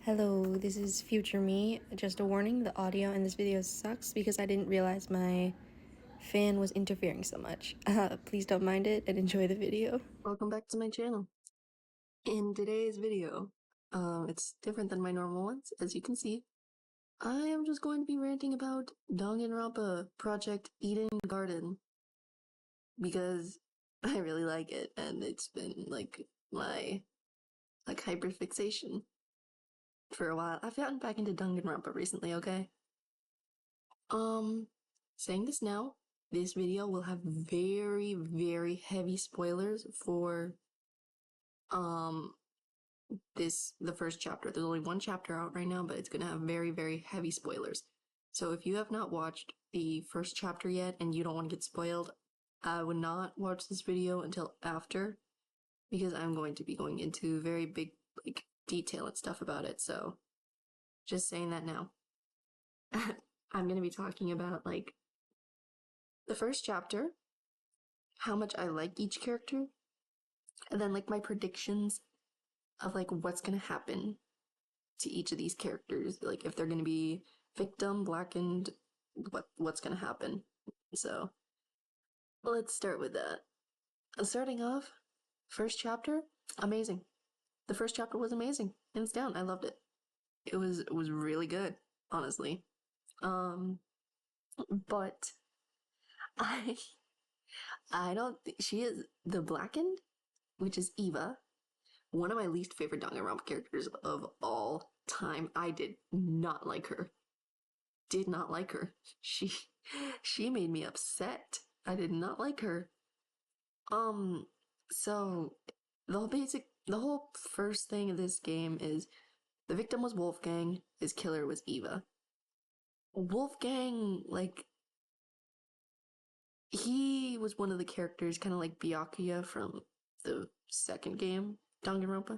Hello, this is future me. Just a warning, the audio in this video sucks because I didn't realize my fan was interfering so much. Please don't mind it and enjoy the video. Welcome back to my channel. In today's video, it's different than my normal ones, as you can see. I am just going to be ranting about Danganronpa Project Eden Garden because I really like it and it's been like my hyperfixation for a while. I've gotten back into Danganronpa recently, okay? Saying this now, this video will have very, very heavy spoilers for the first chapter. There's only one chapter out right now, but it's gonna have very, very heavy spoilers. So if you have not watched the first chapter yet and you don't want to get spoiled, I would not watch this video until after, because I'm going to be going into very big detail and stuff about it. So just saying that now. I'm gonna be talking about the first chapter, how much I like each character, and then my predictions of what's gonna happen to each of these characters, if they're gonna be victim, blackened, what's gonna happen. So let's start with that. Starting off, first chapter, amazing. The first chapter was amazing, hands down. I loved it. It was really good, honestly. But I I don't think she is the blackened, which is Eva, one of my least favorite Danganronpa characters of all time. I did not like her. Did not like her. She made me upset. I did not like her. So the whole first thing of this game is the victim was Wolfgang, his killer was Eva. Wolfgang, he was one of the characters, kind of like Byakuya from the second game, Danganronpa.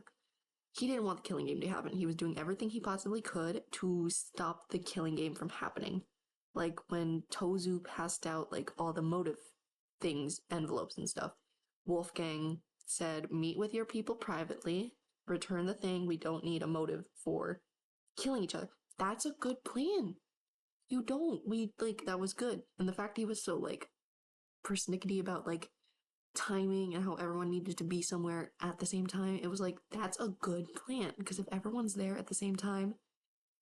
He didn't want the killing game to happen. He was doing everything he possibly could to stop the killing game from happening. Like when Tozu passed out all the motive things, envelopes and stuff, Wolfgang said, meet with your people privately, return the thing, we don't need a motive for killing each other. That's a good plan. You don't. That was good. And the fact he was so persnickety about timing and how everyone needed to be somewhere at the same time, it was that's a good plan, because if everyone's there at the same time,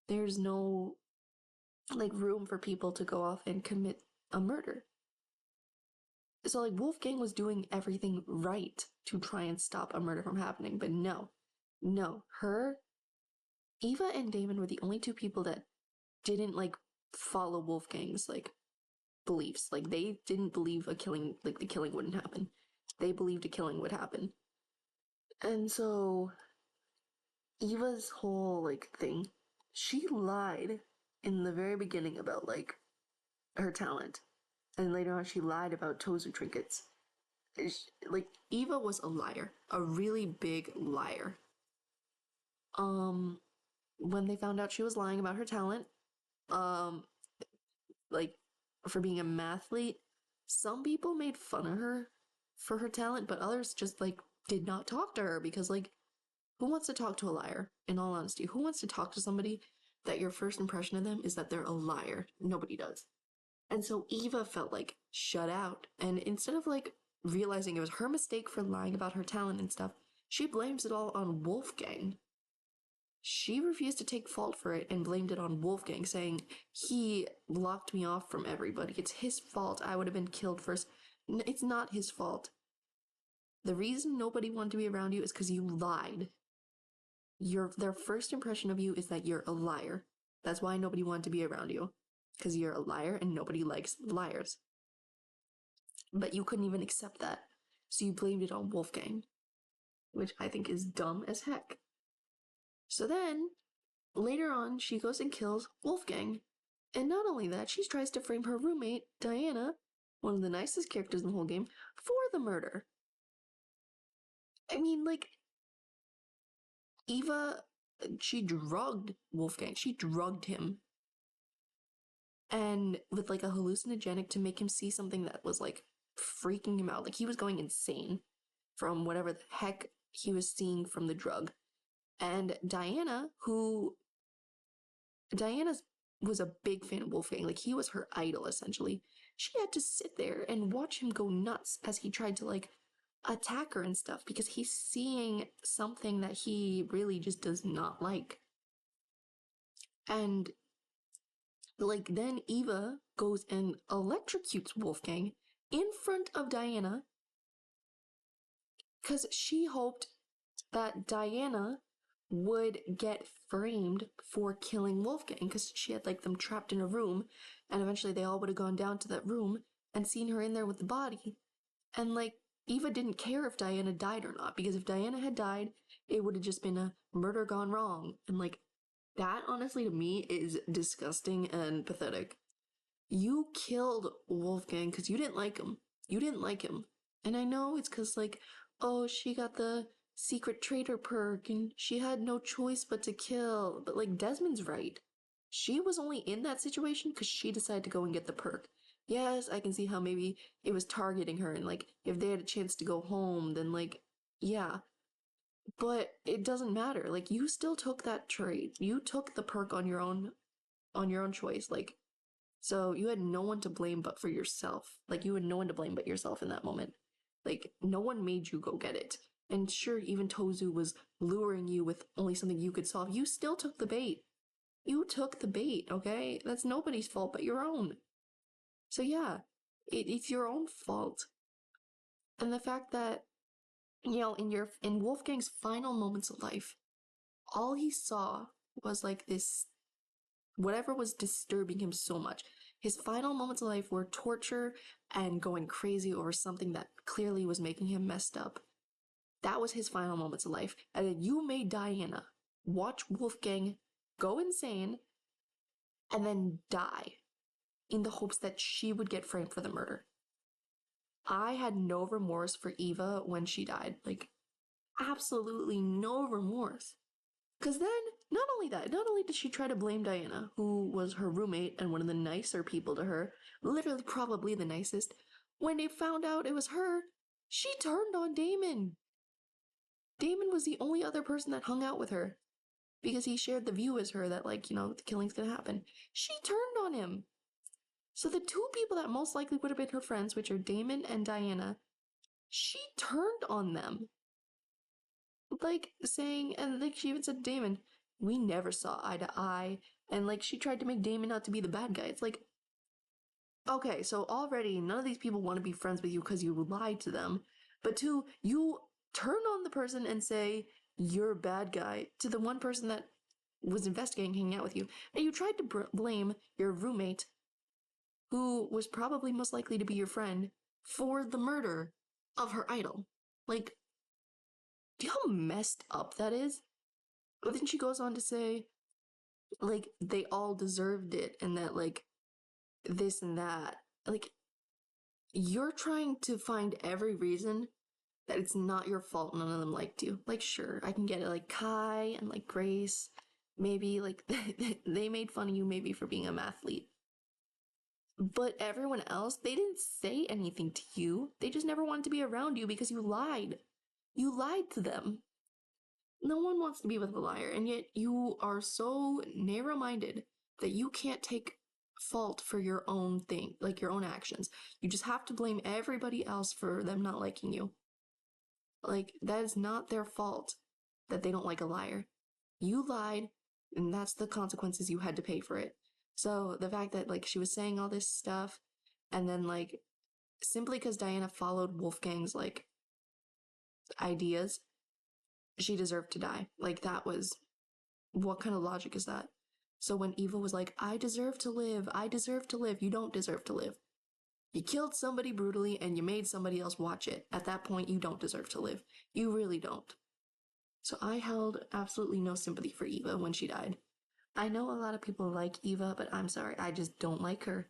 there's no room for people to go off and commit a murder. So Wolfgang was doing everything right to try and stop a murder from happening, but no, Eva and Damon were the only two people that didn't follow Wolfgang's beliefs. They didn't believe a killing, the killing wouldn't happen. They believed a killing would happen. And so Eva's whole thing, she lied in the very beginning about her talent, and later on she lied about Tozu trinkets. Eva was a liar, a really big liar. When they found out she was lying about her talent, for being a mathlete, some people made fun of her for her talent, but others just did not talk to her, because who wants to talk to a liar? In all honesty, who wants to talk to somebody that your first impression of them is that they're a liar? Nobody does. And so Eva felt shut out, and instead of realizing it was her mistake for lying about her talent and stuff, she blames it all on Wolfgang. She refused to take fault for it and blamed it on Wolfgang, saying, he blocked me off from everybody. It's his fault. I would have been killed first. It's not his fault. The reason nobody wanted to be around you is because you lied. Their first impression of you is that you're a liar. That's why nobody wanted to be around you. Because you're a liar and nobody likes liars. But you couldn't even accept that. So you blamed it on Wolfgang. Which I think is dumb as heck. So then, later on, she goes and kills Wolfgang. And not only that, she tries to frame her roommate, Diana, one of the nicest characters in the whole game, for the murder. I mean, Eva, she drugged Wolfgang. She drugged him. And with a hallucinogenic to make him see something that was freaking him out. He was going insane from whatever the heck he was seeing from the drug. And Diana was a big fan of Wolfgang. Like, he was her idol, essentially. She had to sit there and watch him go nuts as he tried to, like, attack her and stuff because he's seeing something that he really just does not like. And, like, then Eva goes and electrocutes Wolfgang in front of Diana because she hoped that Diana would get framed for killing Wolfgang because she had like them trapped in a room, and eventually they all would have gone down to that room and seen her in there with the body. And like, Eva didn't care if Diana died or not, because if Diana had died, it would have just been a murder gone wrong. And like, that honestly to me is disgusting and pathetic. You killed Wolfgang because you didn't like him. You didn't like him. And I know it's because, like, oh, she got the secret traitor perk and she had no choice but to kill. But, like, Desmond's right. She was only in that situation because she decided to go and get the perk. Yes, I can see how maybe it was targeting her, and, like, if they had a chance to go home, then, like, yeah. But it doesn't matter. Like, you still took that trade. You took the perk on your own choice. Like, so you had no one to blame but for yourself. Like, you had no one to blame but yourself in that moment. Like, no one made you go get it. And sure, even Tozu was luring you with only something you could solve. You still took the bait. You took the bait, okay? That's nobody's fault but your own. So yeah, it's your own fault. And the fact that, in Wolfgang's final moments of life, all he saw was like this, whatever was disturbing him so much. His final moments of life were torture and going crazy over something that clearly was making him messed up. That was his final moments of life. And then you made Diana watch Wolfgang go insane and then die in the hopes that she would get framed for the murder. I had no remorse for Eva when she died. Like, absolutely no remorse. Because then, not only that, not only did she try to blame Diana, who was her roommate and one of the nicer people to her, literally probably the nicest, when they found out it was her, she turned on Damon. Damon was the only other person that hung out with her because he shared the view as her that, like, the killing's gonna happen. She turned on him. So the two people that most likely would have been her friends, which are Damon and Diana, she turned on them. Like, saying, and like she even said to Damon, we never saw eye to eye. And like, she tried to make Damon out to be the bad guy. It's like, okay, so already none of these people want to be friends with you because you lied to them. But two, you turn on the person and say you're a bad guy to the one person that was investigating hanging out with you. And you tried to blame your roommate, who was probably most likely to be your friend, for the murder of her idol. Like, do you know how messed up that is? But then she goes on to say, like, they all deserved it and that, like, this and that. Like, you're trying to find every reason that it's not your fault none of them liked you. Like, sure, I can get it. Like, Kai and, like, Grace, maybe, like, they made fun of you maybe for being a mathlete. But everyone else, they didn't say anything to you. They just never wanted to be around you because you lied. You lied to them. No one wants to be with a liar, and yet you are so narrow-minded that you can't take fault for your own thing, like your own actions. You just have to blame everybody else for them not liking you. Like, that is not their fault that they don't like a liar. You lied, and that's the consequences you had to pay for it. So the fact that, like, she was saying all this stuff, and then, like, simply because Diana followed Wolfgang's, like, ideas, she deserved to die. Like, that was, what kind of logic is that? So when Eva was like, I deserve to live, you don't deserve to live. You killed somebody brutally and you made somebody else watch it. At that point, you don't deserve to live. You really don't. So I held absolutely no sympathy for Eva when she died. I know a lot of people like Eva, but I'm sorry, I just don't like her.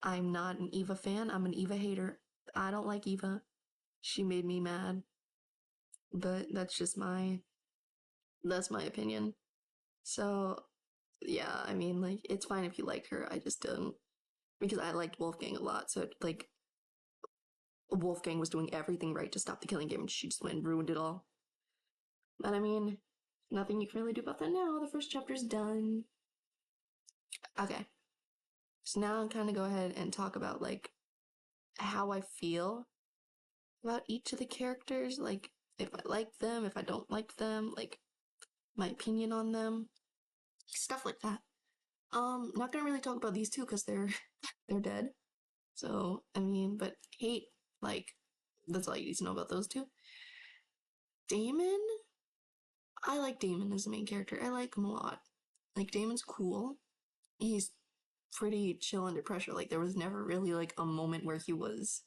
I'm not an Eva fan, I'm an Eva hater. I don't like Eva. She made me mad. But that's my opinion. So, yeah, I mean, like, it's fine if you like her. I just don't. Because I liked Wolfgang a lot. So, like, Wolfgang was doing everything right to stop the killing game, and she just went and ruined it all. But I mean, Nothing you can really do about that now. The first chapter's done. Okay. So now I'm kind of go ahead and talk about like how I feel about each of the characters, like if I like them, if I don't like them, like my opinion on them, stuff like that. Not gonna really talk about these two because they're dead. So I mean, but hate, like, that's all you need to know about those two. Damon, I like Damon as the main character. I like him a lot. Like Damon's cool. He's pretty chill under pressure. Like there was never really like a moment where he was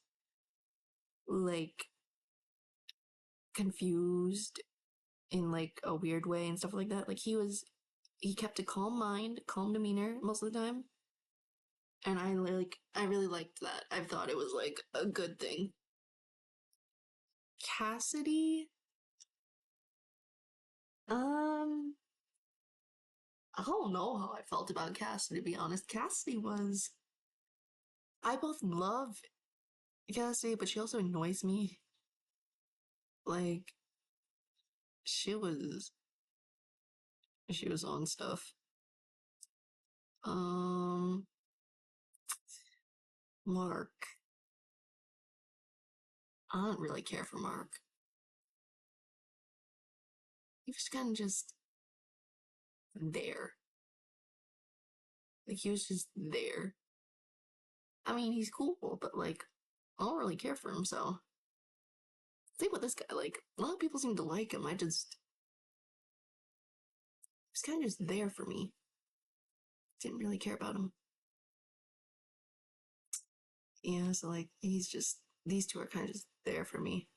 like confused in like a weird way and stuff like that. Like he kept a calm mind, calm demeanor most of the time. And I really liked that. I thought it was like a good thing. Cassidy, um, I don't know how I felt about Cassidy to be honest. Cassidy was I both love Cassidy, but she also annoys me. Like she was she was on stuff. Um Mark. I don't really care for Mark. He was kind of just there. Like he was just there. I mean, he's cool, but like I don't really care for him, so same with this guy. Like a lot of people seem to like him. He's kind of just there for me. Didn't really care about him. Yeah, so like he's just these two are kind of just there for me.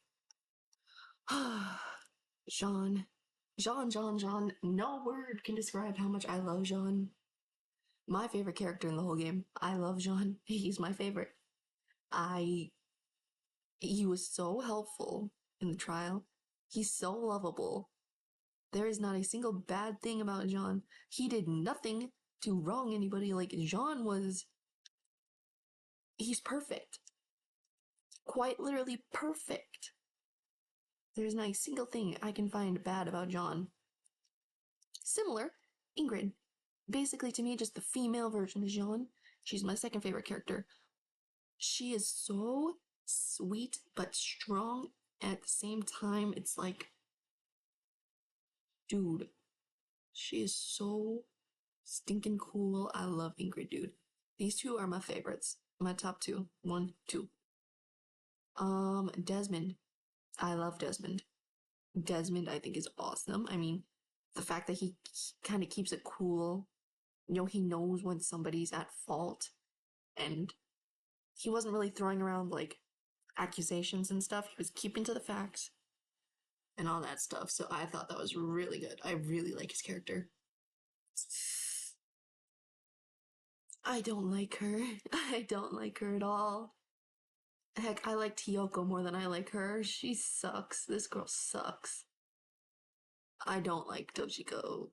Jean. Jean. No word can describe how much I love Jean. My favorite character in the whole game. I love Jean. He's my favorite. I he was so helpful in the trial. He's so lovable. There is not a single bad thing about Jean. He did nothing to wrong anybody. Like Jean was he's perfect. Quite literally perfect. There's not a single thing I can find bad about Jean. Similar, Ingrid. Basically, to me, just the female version of Jean. She's my second favorite character. She is so sweet but strong at the same time. It's like, dude, she is so stinking cool. I love Ingrid, dude. These two are my favorites. My top two. One, two. Desmond. I love Desmond. Desmond, I think, is awesome. I mean, the fact that he kind of keeps it cool. You know, he knows when somebody's at fault, and he wasn't really throwing around like accusations and stuff. He was keeping to the facts and all that stuff. So I thought that was really good. I really like his character. I don't like her. I don't like her at all. Heck, I like Tiyoko more than I like her. She sucks. This girl sucks. I don't like Toshiko.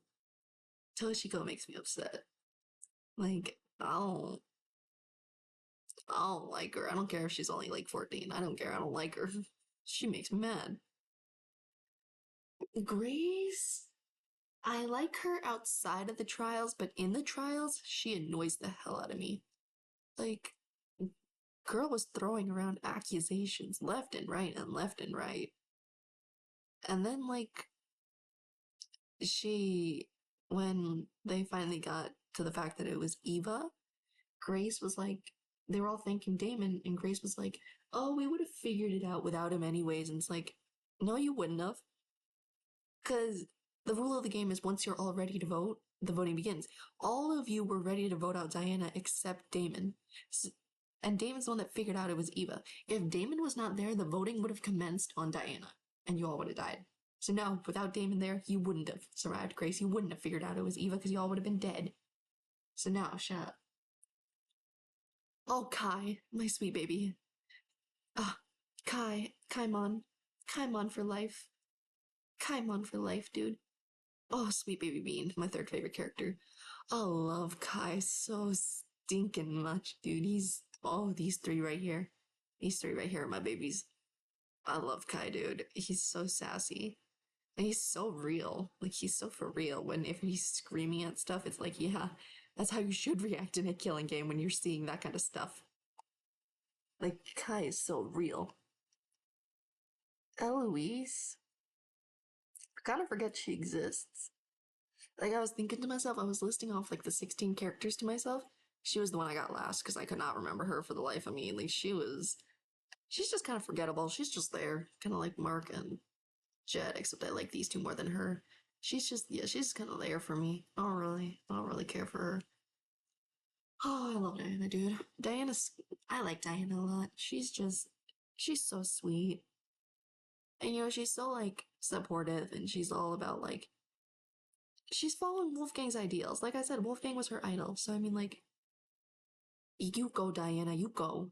Toshiko makes me upset. Like, I don't like her. I don't care if she's only like 14. I don't care. I don't like her. She makes me mad. Grace, I like her outside of the trials, but in the trials, she annoys the hell out of me. Like, girl was throwing around accusations left and right and left and right. And then, like, she, when they finally got to the fact that it was Eva, Grace was like, they were all thanking Damon, and Grace was like, oh, we would have figured it out without him anyways. And it's like, no, you wouldn't have. Because the rule of the game is once you're all ready to vote, the voting begins. All of you were ready to vote out Diana except Damon. And Damon's the one that figured out it was Eva. If Damon was not there, the voting would have commenced on Diana, and you all would have died. So no, without Damon there, you wouldn't have survived Grace. You wouldn't have figured out it was Eva because you all would have been dead. So now, shut up. Oh, Kai, my sweet baby. Ah, Kaimon. Kaimon for life. Kaimon for life, dude. Oh, sweet baby Bean, my third favorite character. I love Kai so stinking much, dude. These three right here. These three right here are my babies. I love Kai, dude. He's so sassy. And he's so real. Like he's so for real. When if he's screaming at stuff, it's like, yeah, that's how you should react in a killing game when you're seeing that kind of stuff. Like Kai is so real. Eloise, I kind of forget she exists. Like I was thinking to myself, I was listing off like the 16 characters to myself. She was the one I got last because I could not remember her for the life of me. Like she's just kind of forgettable. She's just there, kind of like Mark and Jet, except I like these two more than her. She's just yeah, she's kind of there for me. I don't really care for her. Oh, I love Diana, dude. I like Diana a lot. She's so sweet. And she's so like supportive and she's all about like, she's following Wolfgang's ideals. Like I said, Wolfgang was her idol. So I mean, like, you go, Diana, you go.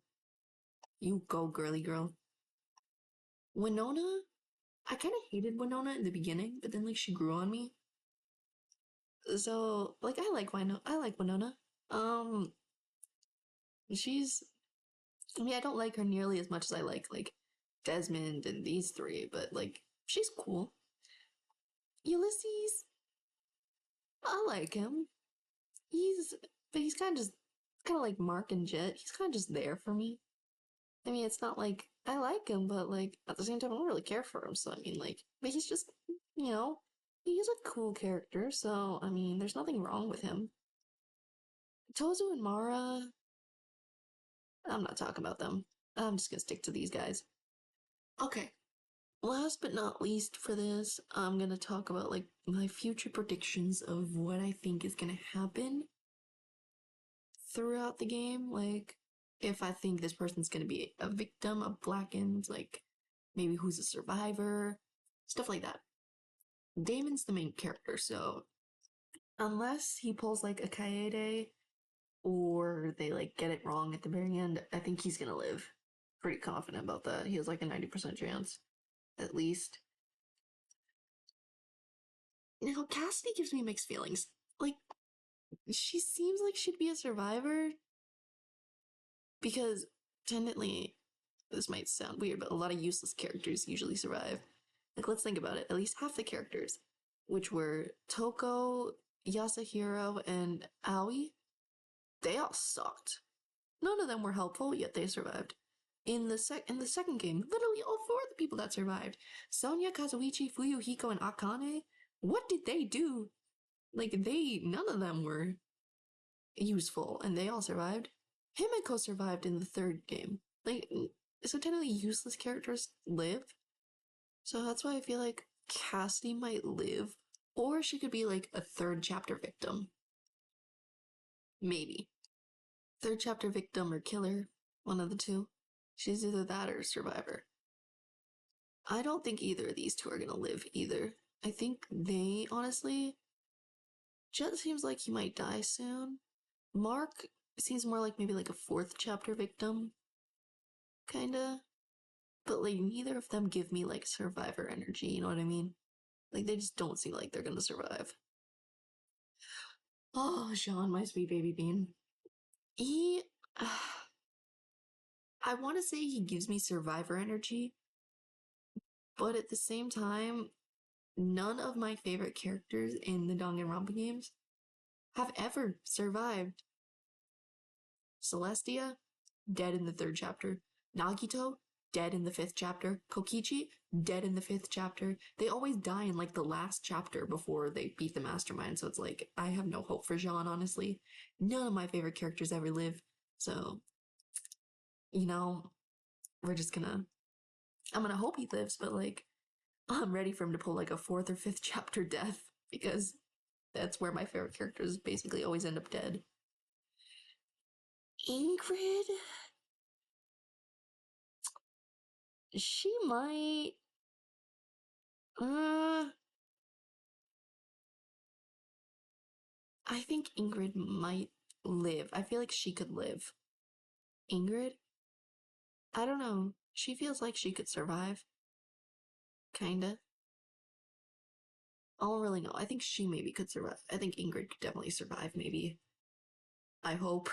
You go, girly girl. Winona, I kind of hated Winona in the beginning, but then like she grew on me. So like I like Winona. Um, she's I mean I don't like her nearly as much as I like Desmond and these three, but like she's cool. Ulysses, I like him. He's but he's kind of like Mark and Jet. He's kind of just there for me. I mean, it's not like I like him, but like at the same time, I don't really care for him. So I mean, like, but he's just, you know, he's a cool character. So I mean, there's nothing wrong with him. Tozu and Mara, I'm not talking about them. I'm just gonna stick to these guys. Okay. Last but not least for this, I'm gonna talk about like my future predictions of what I think is gonna happen throughout the game. Like, if I think this person's gonna be a victim of Blackened, like maybe who's a survivor, stuff like that. Damon's the main character, so unless he pulls like a Kaede or they like get it wrong at the very end, I think he's gonna live. Pretty confident about that. He has like a 90% chance, at least. Now, Cassidy gives me mixed feelings. Like, she seems like she'd be a survivor because technically, this might sound weird, but a lot of useless characters usually survive. Like, let's think about it. At least half the characters, which were Toko, Yasuhiro, and Aoi, they all sucked. None of them were helpful, yet they survived. In the second game, literally all four of the people that survived, Sonya, Kazuichi, Fuyuhiko, and Akane, what did they do? Like none of them were useful, and they all survived. Himiko survived in the third game. Like, so technically useless characters live. So that's why I feel like Cassidy might live, or she could be like a third chapter victim. Maybe. Third chapter victim or killer, one of the two. She's either that or a survivor. I don't think either of these two are gonna live either. I think they honestly, Jet seems like he might die soon. Mark seems more like maybe like a fourth chapter victim, kinda. But like neither of them give me like survivor energy, you know what I mean? Like they just don't seem like they're gonna survive. Oh, Sean, my sweet baby bean. He, I want to say he gives me survivor energy, but at the same time, none of my favorite characters in the Danganronpa games have ever survived. Celestia, dead in the third chapter. Nagito, dead in the fifth chapter. Kokichi, dead in the fifth chapter. They always die in like the last chapter before they beat the mastermind. So it's like, I have no hope for Jean, honestly. None of my favorite characters ever live. So, you know, we're just gonna, I'm gonna hope he lives, but like, I'm ready for him to pull like a fourth or fifth chapter death because that's where my favorite characters basically always end up dead. Ingrid, she might. Uh, I think Ingrid might live. I feel like she could live. Ingrid? I don't know. She feels like she could survive. Kinda. I don't really know. I think she maybe could survive. I think Ingrid could definitely survive, maybe. I hope.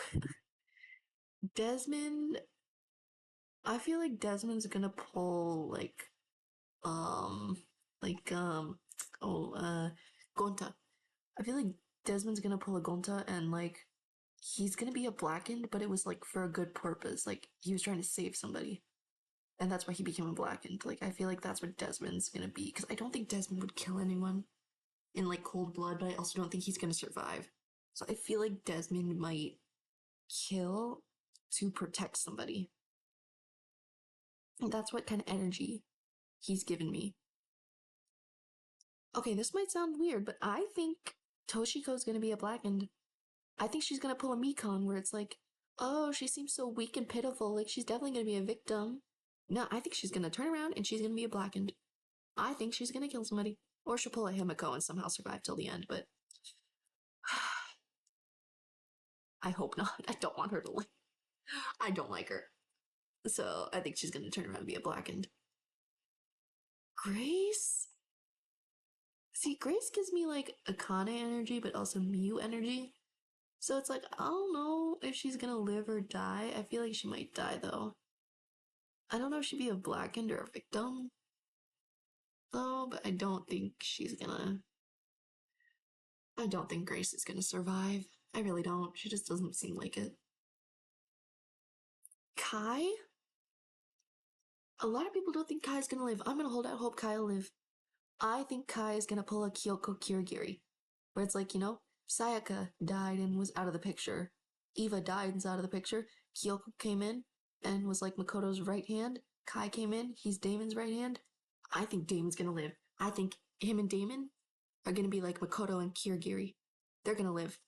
Desmond. I feel like Desmond's gonna pull, like, um, Like, Gonta. I feel like Desmond's gonna pull a Gonta and like he's gonna be a blackened, but it was like for a good purpose. Like he was trying to save somebody. And that's why he became a blackened. Like I feel like that's what Desmond's gonna be. Because I don't think Desmond would kill anyone in like cold blood, but I also don't think he's gonna survive. So I feel like Desmond might kill to protect somebody. And that's what kind of energy he's given me. Okay, this might sound weird, but I think Toshiko's gonna be a blackened. I think she's gonna pull a Mikon where it's like, oh, she seems so weak and pitiful, like she's definitely gonna be a victim. No, I think she's gonna turn around and she's gonna be a blackened. I think she's gonna kill somebody. Or she'll pull a Himiko and somehow survive till the end, but I hope not. I don't want her to live. I don't like her. So I think she's gonna turn around and be a blackened. Grace? See, Grace gives me like Akane energy, but also Miu energy. So it's like, I don't know if she's gonna live or die. I feel like she might die though. I don't know if she'd be a blackened or a victim. Though, but I don't think she's gonna. I don't think Grace is gonna survive. I really don't. She just doesn't seem like it. Kai? A lot of people don't think Kai's gonna live. I'm gonna hold out hope Kai will live. I think Kai is gonna pull a Kyoko Kirigiri. Where it's like, Sayaka died and was out of the picture. Eva died and's out of the picture. Kyoko came in and was like Makoto's right hand. Kai came in, he's Damon's right hand. I think Damon's gonna live. I think him and Damon are gonna be like Makoto and Kirigiri. They're gonna live.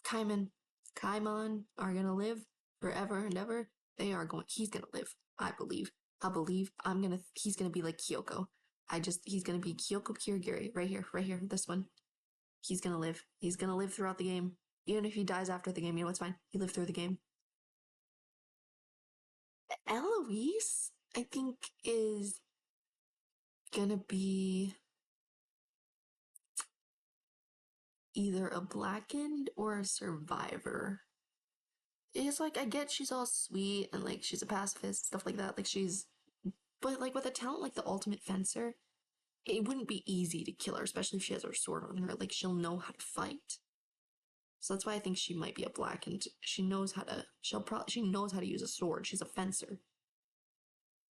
Kaimon are gonna live forever and ever. He's gonna live. I believe. He's gonna be like Kyoko. He's gonna be Kyoko Kirigiri. Right here, this one. He's gonna live. He's gonna live throughout the game. Even if he dies after the game, it's fine. He lived through the game. Eloise, I think, is gonna be either a blackened or a survivor. It's like I get she's all sweet and like she's a pacifist, stuff like that. But like with a talent like the ultimate fencer, it wouldn't be easy to kill her, especially if she has her sword on her. Like she'll know how to fight. So that's why I think she might be a blackened. She knows how to. She knows how to use a sword. She's a fencer.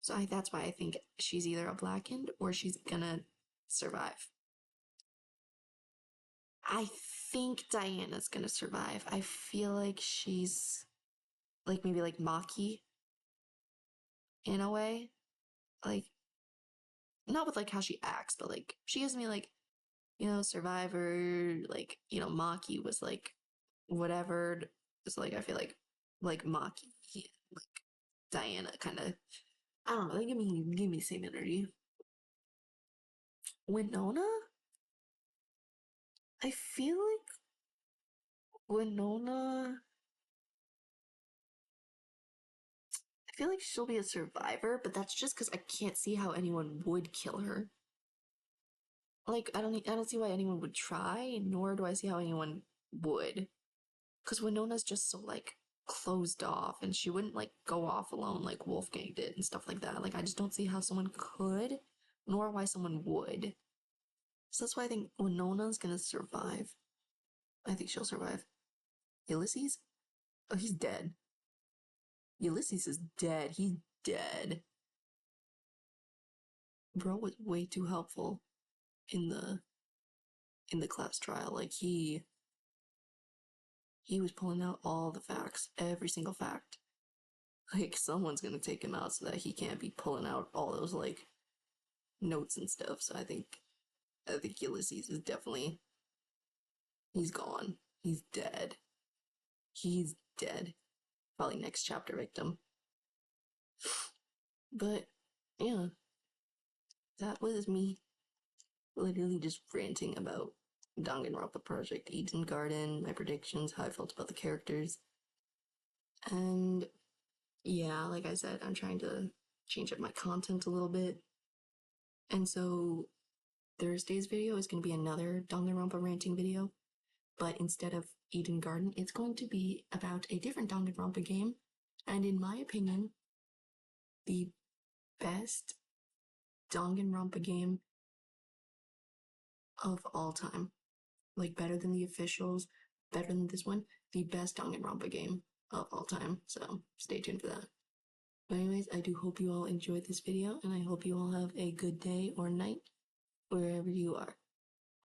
So that's why I think she's either a blackened or she's gonna survive. I think Diana's gonna survive. I feel like she's like maybe like Maki in a way. Like not with like how she acts, but like she gives me like, Survivor, like, Maki was like whatever. It's like I feel like Maki, like Diana kind of I don't know, they give me the same energy. Winona? I feel like Winona I feel like she'll be a survivor, but that's just because I can't see how anyone would kill her. Like I don't see why anyone would try, nor do I see how anyone would. Because Winona's just so like closed off, and she wouldn't like go off alone like Wolfgang did and stuff like that. Like I just don't see how someone could, nor why someone would. So that's why I think Winona's gonna survive. I think she'll survive. Ulysses? Oh, he's dead. Ulysses is dead. He's dead. Bro was way too helpful in the class trial. Like he was pulling out all the facts, every single fact. Like someone's gonna take him out so that he can't be pulling out all those like notes and stuff. So I think Ulysses is definitely he's gone. He's dead. He's dead. Probably next chapter victim. But yeah, that was me literally just ranting about Danganronpa Project Eden Garden, my predictions, how I felt about the characters. And yeah, like I said, I'm trying to change up my content a little bit. And so Thursday's video is going to be another Danganronpa ranting video, but instead of Eden Garden, it's going to be about a different Danganronpa game. And in my opinion, the best Danganronpa game of all time. Like better than the officials, better than this one, the best Danganronpa game of all time. So stay tuned for that. But anyways, I do hope you all enjoyed this video, and I hope you all have a good day or night wherever you are.